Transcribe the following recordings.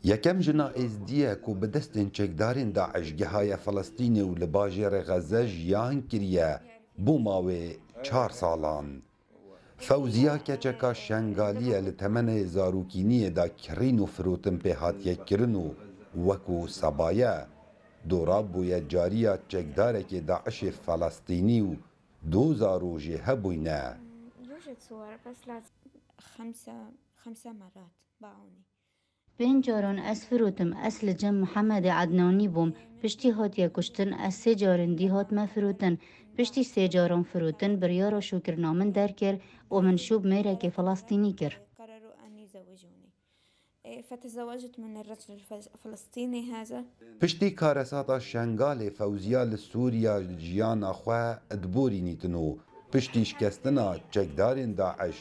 یەکەم ژنا ئێزدیە کو بەدەستên çekdarên Daişgehaya Felastînê û li bajêrê Xeze jiyan kiriye bû mavê 4 salan. Fewziya keçeka şengalî ye li temenê zarokîniyê de kirîn û firotin pê hatiye kirin û wekû sebaye, dora bûye cariya çekdarekê Daişê Felastînî û doza rojê hebûyne. پێنج جاران ez firotim ez li cem Mihemedê Ednanî bûm piştî hatiye kuştin ez sê carên dî hatime firotin piştî sê caran firotin biryara şûkirina min derkir û min şûb mêrekê Felastînî kir. Piştî karesata şengalê Fewziya li Sûriya jiyana xwe edborînîtin û piştî şikestina çekdarên Daeş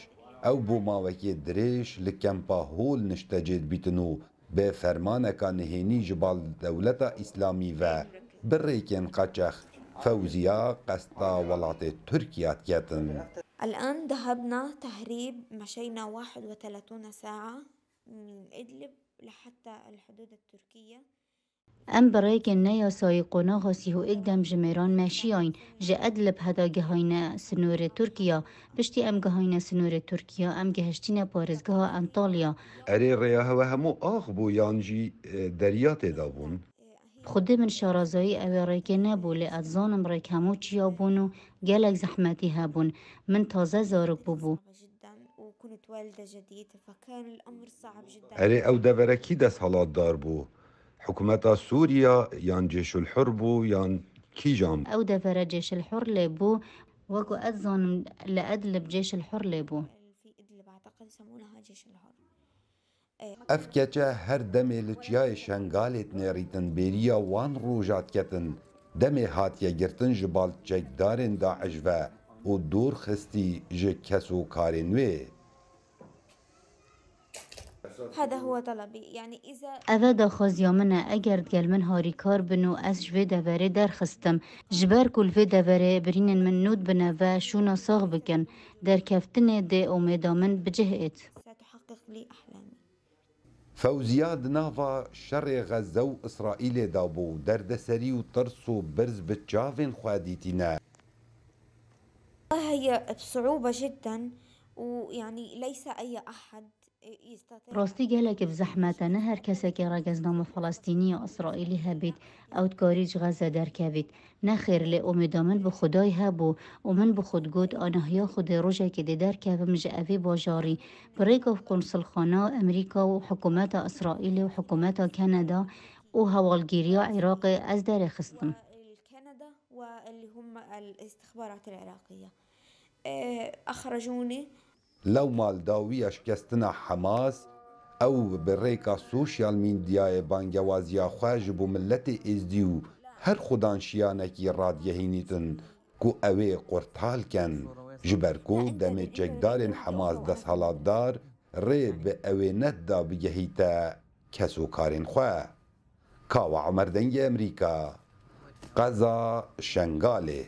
ew bû mavekê dirêj li kempa hol niştecê dibîtin û bê fermaneka nihênî ji bal dewleta Îslamî ve bi rêkên qaçex Fewziya qesta welatê Tirkiye diketin. الآن ذهبنا تهريب مشينا 31 ساعة من إدلب لحتى الحدود التركية. ام برایکن نیاسایی قناغ سیهو اقدام جمیران ماشیاین جه ادلب هدا گهاینا سنور ترکیا پشتی ام گهاینا سنور ترکیا ام گهشتین پارزگاه انطالیا. اری ریا هوا همو آخ بو یانجی دریات دابون. خود من شارازایی اوی رایکن نبو لی ادزانم رایک همو چیا بونو گلک زحمتی هبون من تازه زارک ببو. وكنت والدة جديد فكان الأمر صعب جدا. اری او دبرکی دست حالات دار بو. حکومت سوریا یان جيش الحر بو یان کی جام؟ او دفر جيش الحر لبو وكو ادزان لأدلب جيش الحر لبو. في إدلب أعتقد يسمونها جيش الحر. اف کچه هر دمی لچیای شنگالت نیریتن بیریا وان روجات کتن دمی هاتیه گرتن جبال چکدارن داعش و دور خستی جه کسو کارن وی. هذا هو طلبي يعني إذا أفادا خازيامنا أجرد قال من هاري كار بنو أس جوي دفاري درخستم جبار كل في دفاري برين من نود بنافا شونا صاغ بكن در كفتني دي أميدا من بجهئت ستحقق لي أحلامي. فوزيا دنافا شر غزة و إسرائيل دابو دردسري و ترس و برز بتشافين خواديتنا. هي بصعوبة جدا ويعني ليس أي أحد راستی گلک بزحمت نه هر کسی که رگزنام فلسطینی یا اسرائیلی هبید او تکاریج غزه در کبید نه خیر لی امیدامن به خدای هبو و من به خود گود آنهیا خود روژه که دی در کبم جعوی باجاری بریگاف قنصل خانه امریکا و حکومت اسرائیل و حکومت کانادا و هوالگیری عراق از در خستم. كندا واللي هم الاستخبارات العراقية أخرجوني. لو مالداوی اشکستنا حماس او بريكا سوشيال ميديا بانجوازيا خواج بو ملت ازديو هر خودان شیانکی رادیهینیتن کو اوی قرطال کن جبرکو دمی چکدارن حماس دست حالات دار ری به اوی ند دا بگهیتا کسو کارن خواه. کاو عمر دنگ امریکا قزا شنگاله.